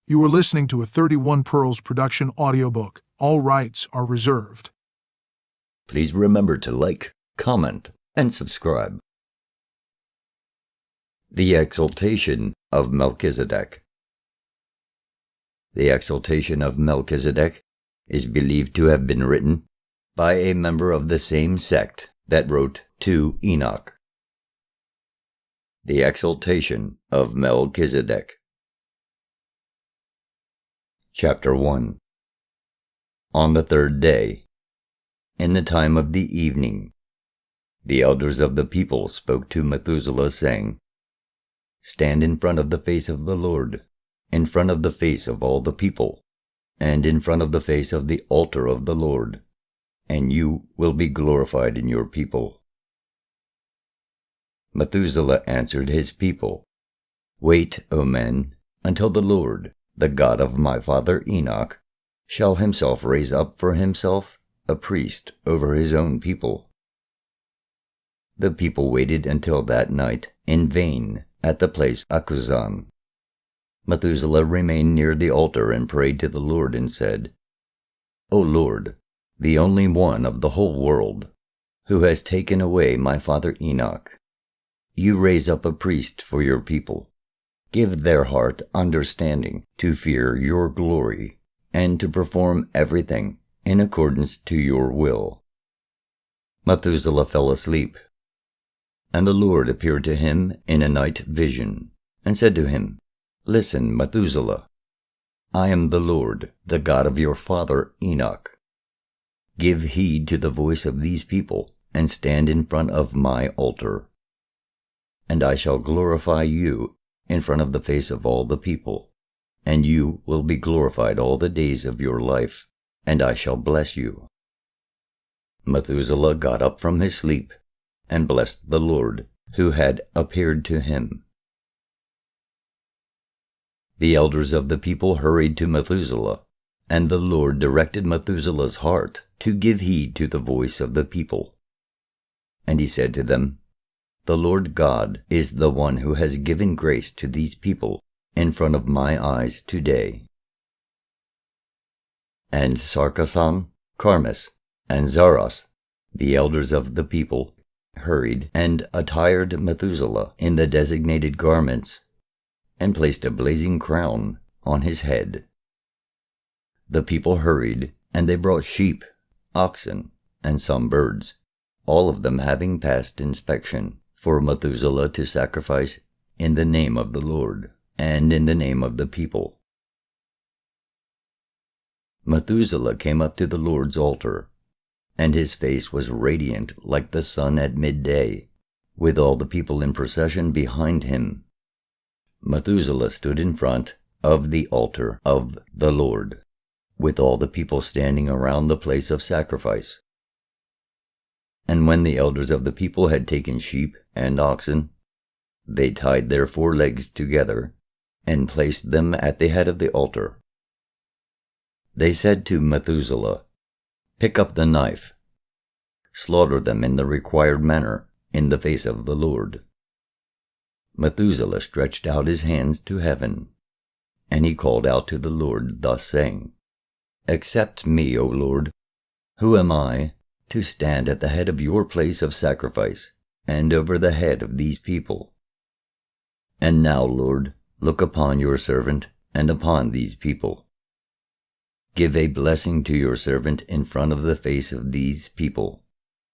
You are listening to a 31 Pearls production audiobook. All rights are reserved. Please remember to like, comment, and subscribe. The Exaltation of Melchizedek. The Exaltation of Melchizedek is believed to have been written by a member of the same sect that wrote to Enoch. The Exaltation of Melchizedek. Chapter 1. On the third day, in the time of the evening, the elders of the people spoke to Methuselah, saying, "Stand in front of the face of the Lord, in front of the face of all the people, and in front of the face of the altar of the Lord, and you will be glorified in your people." Methuselah answered his people, "Wait, O men, until the Lord, the God of my father Enoch, shall himself raise up for himself a priest over his own people." The people waited until that night in vain at the place Akuzan. Methuselah remained near the altar and prayed to the Lord and said, "O Lord, the only one of the whole world, who has taken away my father Enoch, you raise up a priest for your people. Give their heart understanding to fear your glory and to perform everything in accordance to your will." Methuselah fell asleep, and the Lord appeared to him in a night vision and said to him, "Listen, Methuselah, I am the Lord, the God of your father Enoch. Give heed to the voice of these people and stand in front of my altar. And I shall glorify you in front of the face of all the people, and you will be glorified all the days of your life, and I shall bless you." Methuselah got up from his sleep and blessed the Lord, who had appeared to him. The elders of the people hurried to Methuselah, and the Lord directed Methuselah's heart to give heed to the voice of the people. And he said to them, "The Lord God is the one who has given grace to these people in front of my eyes today." And Sarkasan, Carmus, and Zaras, the elders of the people, hurried and attired Methuselah in the designated garments, and placed a blazing crown on his head. The people hurried, and they brought sheep, oxen, and some birds, all of them having passed inspection, for Methuselah to sacrifice in the name of the Lord and in the name of the people. Methuselah came up to the Lord's altar, and his face was radiant like the sun at midday, with all the people in procession behind him. Methuselah stood in front of the altar of the Lord, with all the people standing around the place of sacrifice. And when the elders of the people had taken sheep and oxen, they tied their forelegs together and placed them at the head of the altar. They said to Methuselah, "Pick up the knife. Slaughter them in the required manner in the face of the Lord." Methuselah stretched out his hands to heaven, and he called out to the Lord, thus saying, "Accept me, O Lord. Who am I to stand at the head of your place of sacrifice and over the head of these people? And now, Lord, look upon your servant and upon these people. Give a blessing to your servant in front of the face of these people,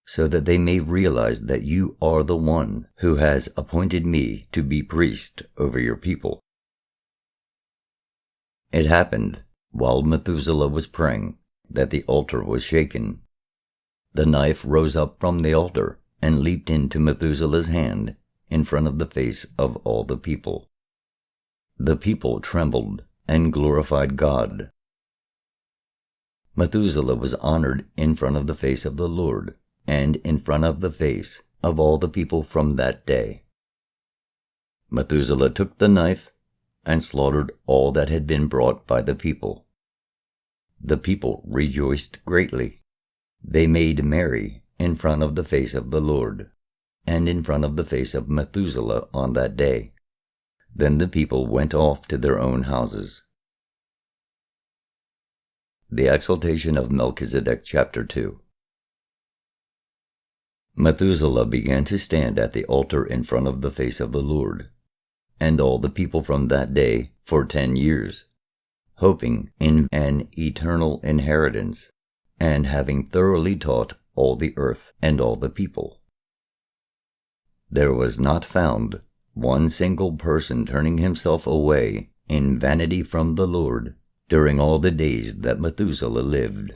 so that they may realize that you are the one who has appointed me to be priest over your people." It happened, while Methuselah was praying, that the altar was shaken. The knife rose up from the altar and leaped into Methuselah's hand in front of the face of all the people. The people trembled and glorified God. Methuselah was honored in front of the face of the Lord and in front of the face of all the people from that day. Methuselah took the knife and slaughtered all that had been brought by the people. The people rejoiced greatly. They made merry in front of the face of the Lord, and in front of the face of Methuselah on that day. Then the people went off to their own houses. The Exaltation of Melchizedek, Chapter 2. Methuselah began to stand at the altar in front of the face of the Lord, and all the people from that day for 10 years, hoping in an eternal inheritance, and having thoroughly taught all the earth and all the people. There was not found one single person turning himself away in vanity from the Lord during all the days that Methuselah lived.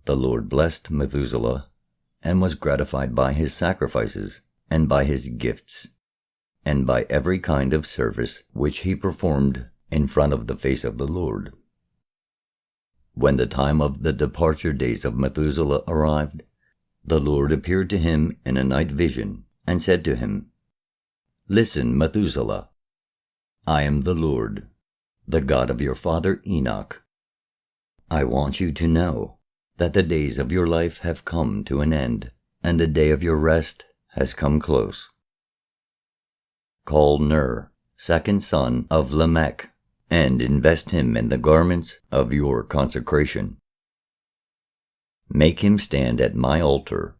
The Lord blessed Methuselah, and was gratified by his sacrifices, and by his gifts, and by every kind of service which he performed in front of the face of the Lord. When the time of the departure days of Methuselah arrived, the Lord appeared to him in a night vision, and said to him, "Listen, Methuselah, I am the Lord, the God of your father Enoch. I want you to know that the days of your life have come to an end, and the day of your rest has come close. Call Ner, second son of Lamech, and invest him in the garments of your consecration. Make him stand at my altar,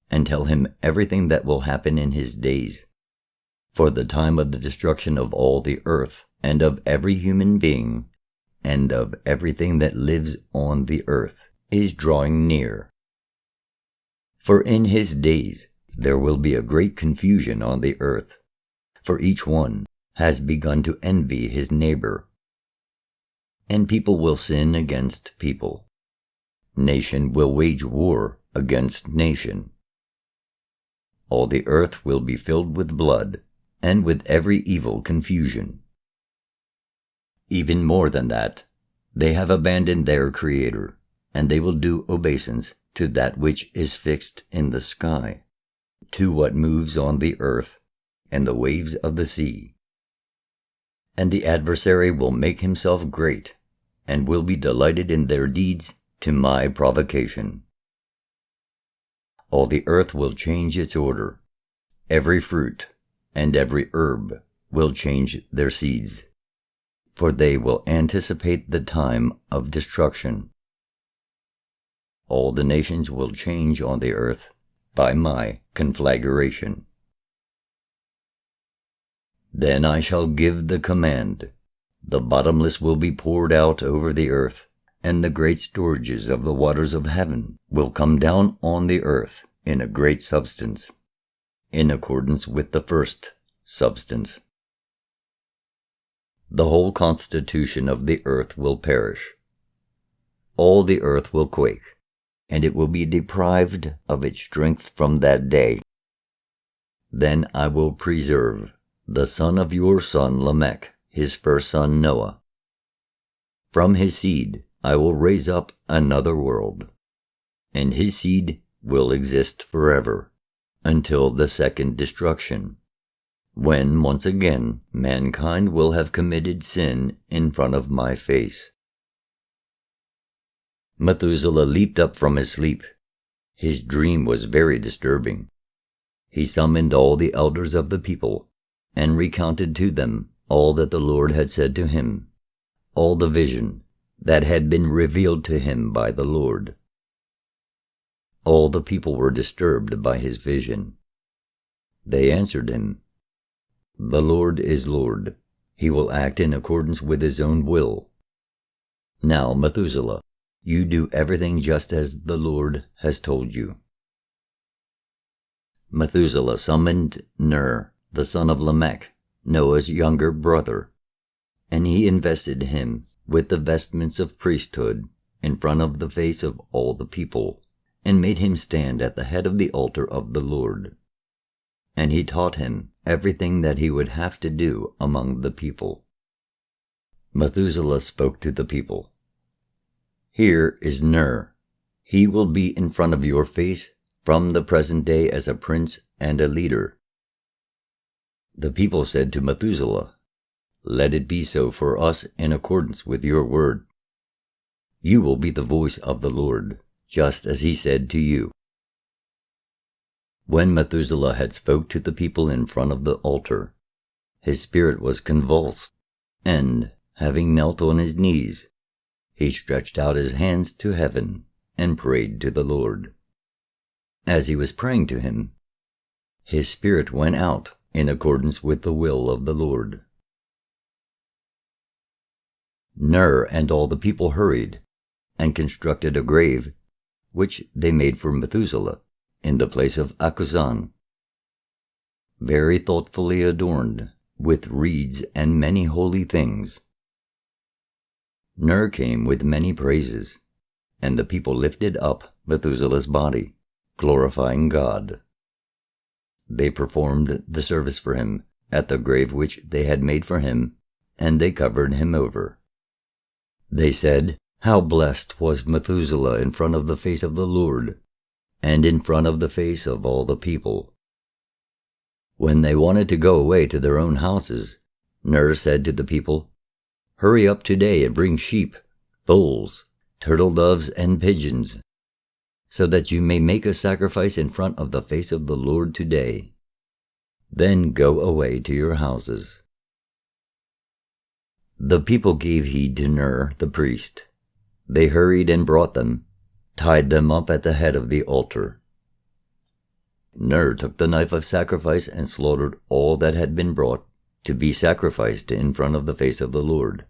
and tell him everything that will happen in his days. For the time of the destruction of all the earth, and of every human being, and of everything that lives on the earth, is drawing near. For in his days there will be a great confusion on the earth, for each one has begun to envy his neighbor. And people will sin against people. Nation will wage war against nation. All the earth will be filled with blood, and with every evil confusion. Even more than that, they have abandoned their Creator, and they will do obeisance to that which is fixed in the sky, to what moves on the earth and the waves of the sea. And the adversary will make himself great, and will be delighted in their deeds to my provocation. All the earth will change its order. Every fruit and every herb will change their seeds, for they will anticipate the time of destruction. All the nations will change on the earth by my conflagration. Then I shall give the command. The bottomless will be poured out over the earth, and the great storages of the waters of heaven will come down on the earth in a great substance, in accordance with the first substance. The whole constitution of the earth will perish. All the earth will quake, and it will be deprived of its strength from that day. Then I will preserve the son of your son Lamech, his first son Noah. From his seed I will raise up another world, and his seed will exist forever, until the second destruction, when once again mankind will have committed sin in front of my face." Methuselah leaped up from his sleep. His dream was very disturbing. He summoned all the elders of the people, and recounted to them all that the Lord had said to him, all the vision that had been revealed to him by the Lord. All the people were disturbed by his vision. They answered him, "The Lord is Lord. He will act in accordance with his own will. Now, Methuselah, you do everything just as the Lord has told you." Methuselah summoned Ner, the son of Lamech, Noah's younger brother, and he invested him with the vestments of priesthood in front of the face of all the people, and made him stand at the head of the altar of the Lord. And he taught him everything that he would have to do among the people. Methuselah spoke to the people, "Here is Ner. He will be in front of your face from the present day as a prince and a leader." The people said to Methuselah, "Let it be so for us in accordance with your word. You will be the voice of the Lord, just as he said to you." When Methuselah had spoke to the people in front of the altar, his spirit was convulsed, and, having knelt on his knees, he stretched out his hands to heaven and prayed to the Lord. As he was praying to him, his spirit went out in accordance with the will of the Lord. Ner and all the people hurried and constructed a grave, which they made for Methuselah in the place of Akuzan, very thoughtfully adorned with reeds and many holy things. Ner came with many praises, and the people lifted up Methuselah's body, glorifying God. They performed the service for him at the grave which they had made for him, and they covered him over. They said, "How blessed was Methuselah in front of the face of the Lord, and in front of the face of all the people." When they wanted to go away to their own houses, Ner said to the people, "Hurry up today and bring sheep, bulls, turtle doves, and pigeons, so that you may make a sacrifice in front of the face of the Lord today. Then go away to your houses." The people gave heed to Ner the priest. They hurried and brought them, tied them up at the head of the altar. Ner took the knife of sacrifice and slaughtered all that had been brought to be sacrificed in front of the face of the Lord.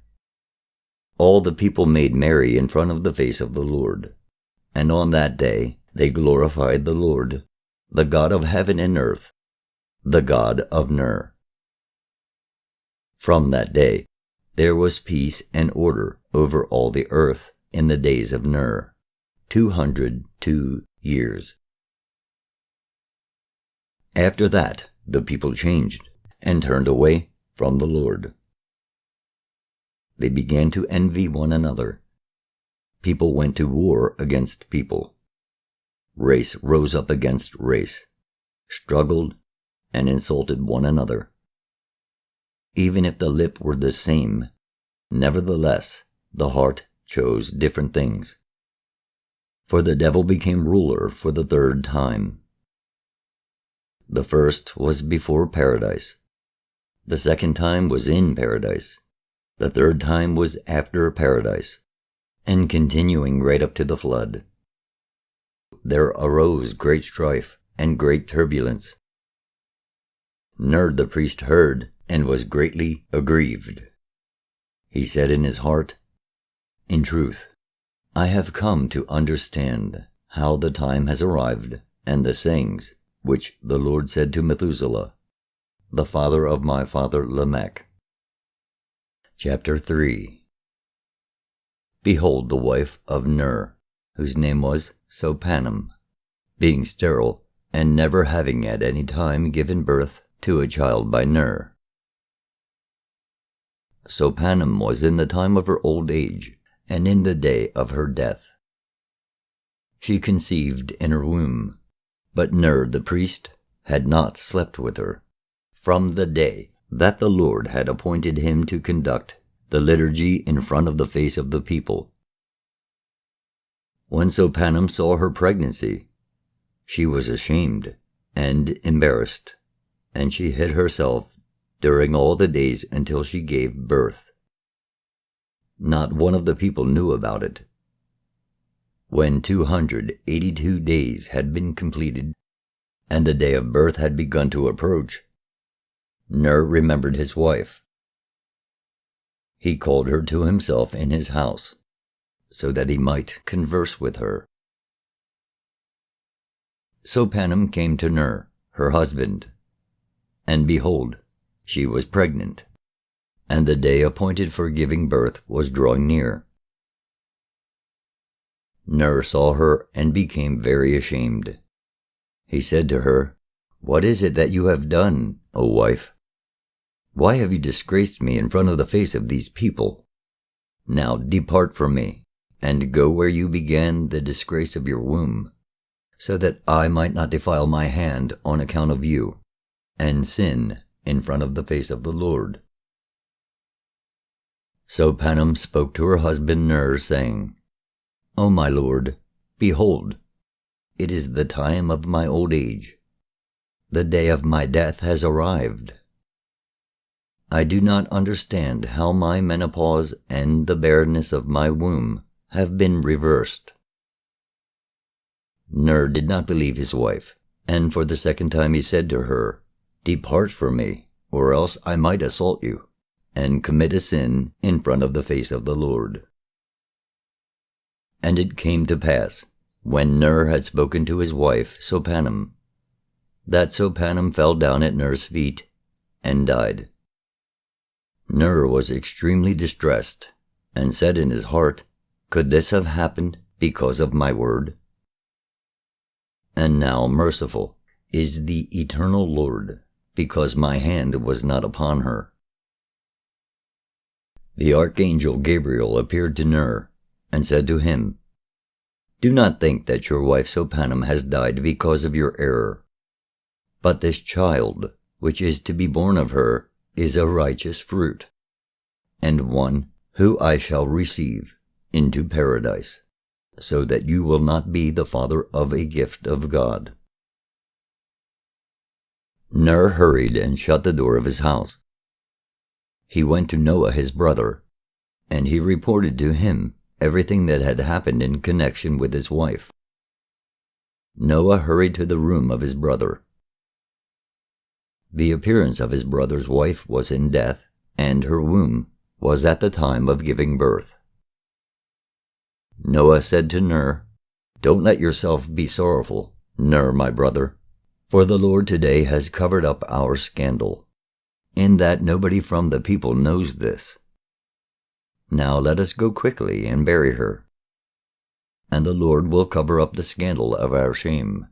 All the people made merry in front of the face of the Lord, and on that day they glorified the Lord, the God of heaven and earth, the God of Ner. From that day there was peace and order over all the earth in the days of Ner, 202 years. After that, the people changed and turned away from the Lord. They began to envy one another. People went to war against people. Race rose up against race, struggled, and insulted one another. Even if the lip were the same, nevertheless, the heart chose different things. For the devil became ruler for the third time. The first was before paradise. The second time was in paradise. The third time was after paradise, and continuing right up to the flood. There arose great strife and great turbulence. Ner the priest heard and was greatly aggrieved. He said in his heart, "In truth, I have come to understand how the time has arrived, and the sayings which the Lord said to Methuselah, the father of my father Lamech." Chapter 3. Behold, the wife of Ner, whose name was Sopanum, being sterile, and never having at any time given birth to a child by Ner. Sopanum was in the time of her old age, and in the day of her death. She conceived in her womb, but Ner the priest had not slept with her, from the day that the Lord had appointed him to conduct the liturgy in front of the face of the people. When Sopanum saw her pregnancy, she was ashamed and embarrassed, and she hid herself during all the days until she gave birth. Not one of the people knew about it. When 282 days had been completed, and the day of birth had begun to approach, Ner remembered his wife. He called her to himself in his house, so that he might converse with her. Sopanum came to Ner, her husband, and behold, she was pregnant, and the day appointed for giving birth was drawing near. Ner saw her and became very ashamed. He said to her, "What is it that you have done, O wife? Why have you disgraced me in front of the face of these people? Now depart from me, and go where you began the disgrace of your womb, so that I might not defile my hand on account of you, and sin in front of the face of the Lord." Sopanum spoke to her husband Ner, saying, "O my lord, behold, it is the time of my old age. The day of my death has arrived. I do not understand how my menopause and the barrenness of my womb have been reversed." Ner did not believe his wife, and for the second time he said to her, "Depart from me, or else I might assault you, and commit a sin in front of the face of the Lord." And it came to pass, when Ner had spoken to his wife Sopanim, that Sopanim fell down at Ner's feet and died. Ner was extremely distressed, and said in his heart, "Could this have happened because of my word?" And now merciful is the eternal Lord, because my hand was not upon her. The archangel Gabriel appeared to Ner, and said to him, "Do not think that your wife Sopanim has died because of your error. But this child, which is to be born of her, is a righteous fruit, and one who I shall receive into paradise, so that you will not be the father of a gift of God." Ner hurried and shut the door of his house. He went to Noah his brother, and he reported to him everything that had happened in connection with his wife. Noah hurried to the room of his brother. The appearance of his brother's wife was in death, and her womb was at the time of giving birth. Noah said to Ner, "Don't let yourself be sorrowful, Ner, my brother, for the Lord today has covered up our scandal, in that nobody from the people knows this. Now let us go quickly and bury her, and the Lord will cover up the scandal of our shame."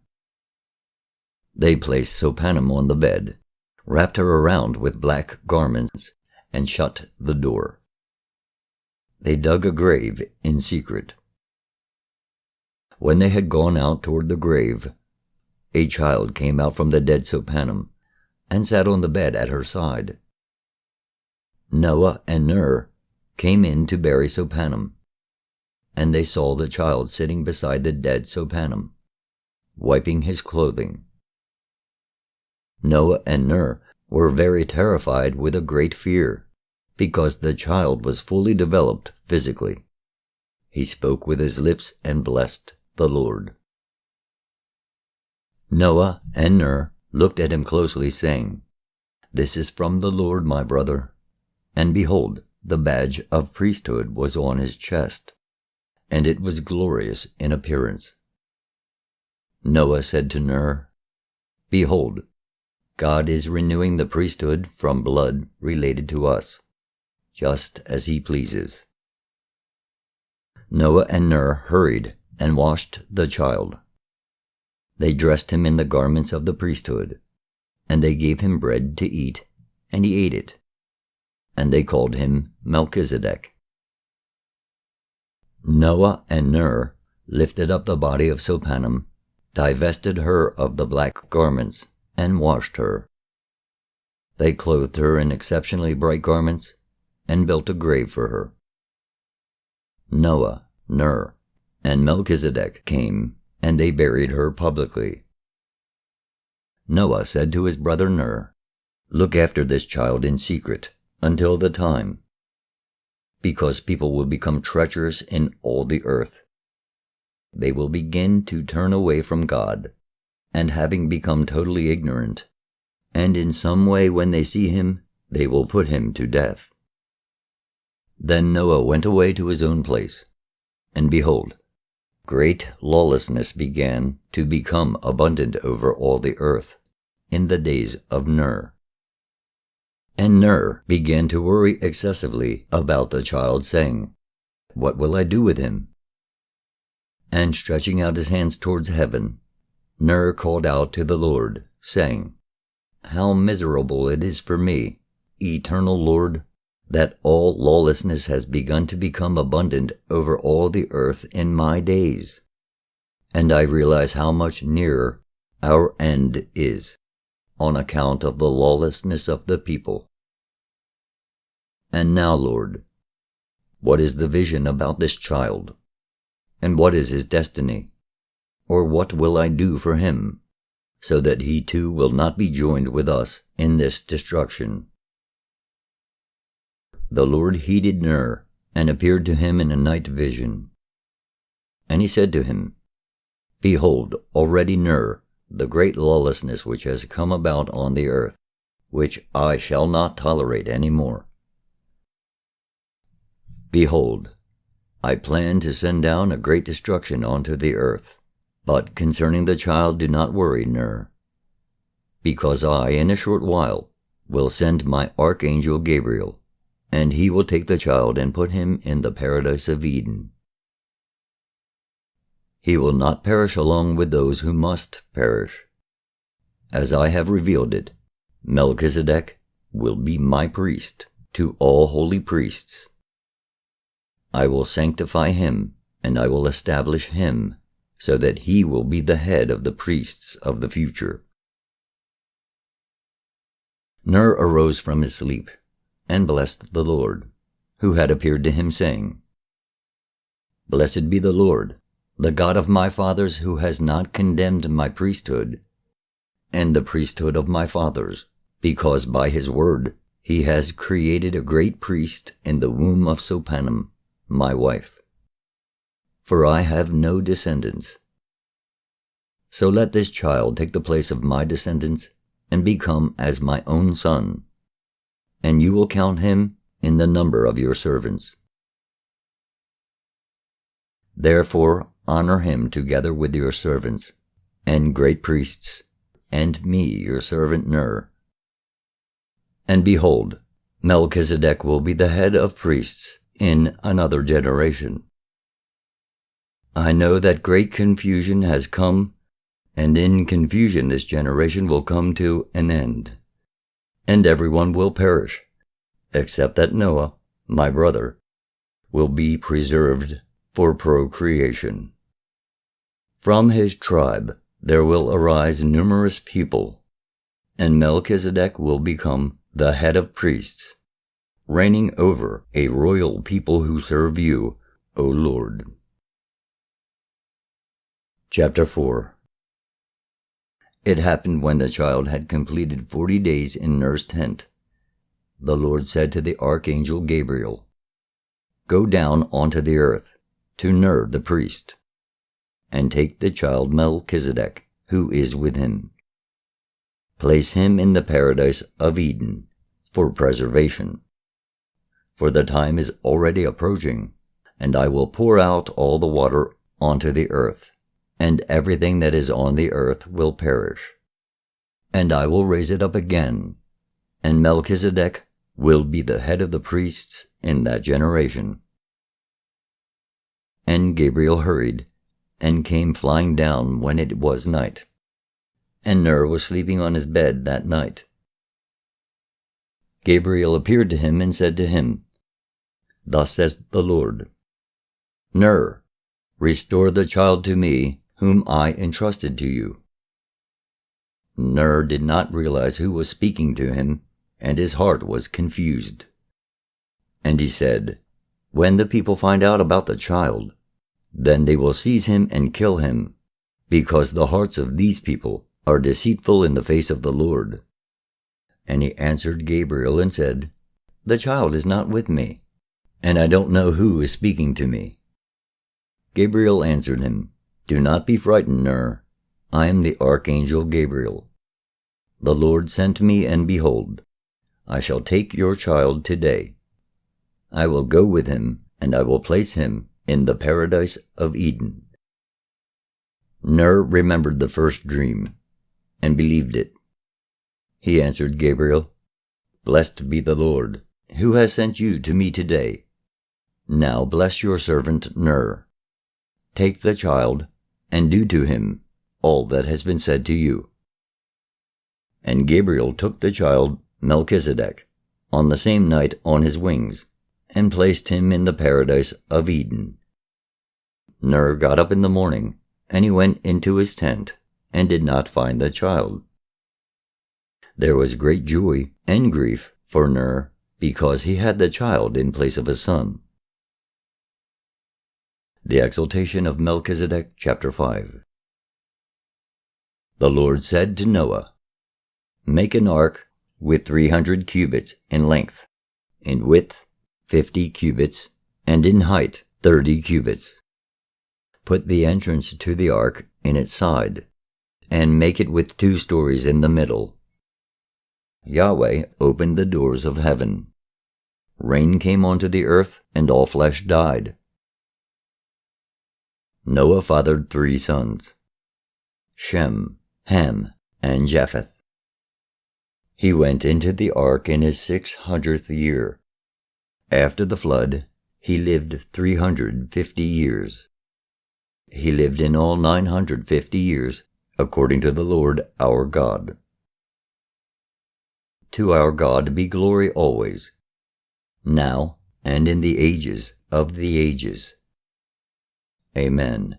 They placed Sopanim on the bed, wrapped her around with black garments, and shut the door. They dug a grave in secret. When they had gone out toward the grave, a child came out from the dead Sopanim, and sat on the bed at her side. Noah and Ner came in to bury Sopanim, and they saw the child sitting beside the dead Sopanim, wiping his clothing. Noah and Ner were very terrified with a great fear, because the child was fully developed physically. He spoke with his lips and blessed the Lord. Noah and Ner looked at him closely, saying, "This is from the Lord, my brother." And behold, the badge of priesthood was on his chest, and it was glorious in appearance. Noah said to Ner, "Behold, God is renewing the priesthood from blood related to us, just as he pleases." Noah and Ner hurried and washed the child. They dressed him in the garments of the priesthood, and they gave him bread to eat, and he ate it. And they called him Melchizedek. Noah and Ner lifted up the body of Sopanim, divested her of the black garments, and washed her. They clothed her in exceptionally bright garments, and built a grave for her. Noah, Ner, and Melchizedek came, and they buried her publicly. Noah said to his brother Ner, "Look after this child in secret until the time, because people will become treacherous in all the earth. They will begin to turn away from God, and having become totally ignorant, and in some way when they see him, they will put him to death." Then Noah went away to his own place, and behold, great lawlessness began to become abundant over all the earth in the days of Ner. And Ner began to worry excessively about the child, saying, "What will I do with him?" And stretching out his hands towards heaven, Ner called out to the Lord, saying, "How miserable it is for me, eternal Lord, that all lawlessness has begun to become abundant over all the earth in my days. And I realize how much nearer our end is, on account of the lawlessness of the people. And now, Lord, what is the vision about this child? And what is his destiny? Or what will I do for him, so that he too will not be joined with us in this destruction?" the Lord heeded Ner, and appeared to him in a night vision. And he said to him, Behold, already Ner, the great lawlessness which has come about on the earth, which I shall not tolerate any more. Behold, I plan to send down a great destruction onto the earth. But concerning the child, do not worry, Ner, because I, in a short while, will send my archangel Gabriel, and he will take the child and put him in the paradise of Eden. He will not perish along with those who must perish. As I have revealed it, Melchizedek will be my priest to all holy priests. I will sanctify him, and I will establish him, so that he will be the head of the priests of the future. Ner arose from his sleep, and blessed the Lord, who had appeared to him, saying, Blessed be the Lord, the God of my fathers, who has not condemned my priesthood, and the priesthood of my fathers, because by his word he has created a great priest in the womb of Sopanim, my wife. For I have no descendants. So let this child take the place of my descendants and become as my own son, and you will count him in the number of your servants. Therefore honor him together with your servants, and great priests, and me, your servant Ner. And behold, Melchizedek will be the head of priests in another generation. I know that great confusion has come, and in confusion this generation will come to an end, and everyone will perish, except that Noah, my brother, will be preserved for procreation. From his tribe there will arise numerous people, and Melchizedek will become the head of priests, reigning over a royal people who serve you, O Lord. Chapter 4. It happened when the child had completed 40 days in Ner's tent, the Lord said to the archangel Gabriel, Go down onto the earth, to Ner the priest, and take the child Melchizedek, who is with him. Place him in the paradise of Eden for preservation. For the time is already approaching, and I will pour out all the water onto the earth, and everything that is on the earth will perish. And I will raise it up again, and Melchizedek will be the head of the priests in that generation. And Gabriel hurried, and came flying down when it was night. And Ner was sleeping on his bed that night. Gabriel appeared to him and said to him, Thus says the Lord, Ner, restore the child to me, whom I entrusted to you. Ner did not realize who was speaking to him, and his heart was confused. And he said, When the people find out about the child, then they will seize him and kill him, because the hearts of these people are deceitful in the face of the Lord. And he answered Gabriel and said, The child is not with me, and I don't know who is speaking to me. Gabriel answered him, Do not be frightened, Ner. I am the archangel Gabriel. The Lord sent me, and behold, I shall take your child today. I will go with him, and I will place him in the paradise of Eden. Ner remembered the first dream, and believed it. He answered Gabriel, Blessed be the Lord, who has sent you to me today. Now bless your servant Ner. Take the child, and do to him all that has been said to you. And Gabriel took the child Melchizedek on the same night on his wings, and placed him in the paradise of Eden. Ner got up in the morning, and he went into his tent, and did not find the child. There was great joy and grief for Ner, because he had the child in place of a son. The Exaltation of Melchizedek, Chapter 5. The Lord said to Noah, Make an ark with 300 cubits in length, in width, 50 cubits, and in height 30 cubits. Put the entrance to the ark in its side, and make it with 2 stories in the middle. Yahweh opened the doors of heaven. Rain came onto the earth, and all flesh died. Noah fathered 3 sons, Shem, Ham, and Japheth. He went into the ark in his 600th year. After the flood, he lived 350 years. He lived in all 950 years, according to the Lord our God. To our God be glory always, now and in the ages of the ages. Amen.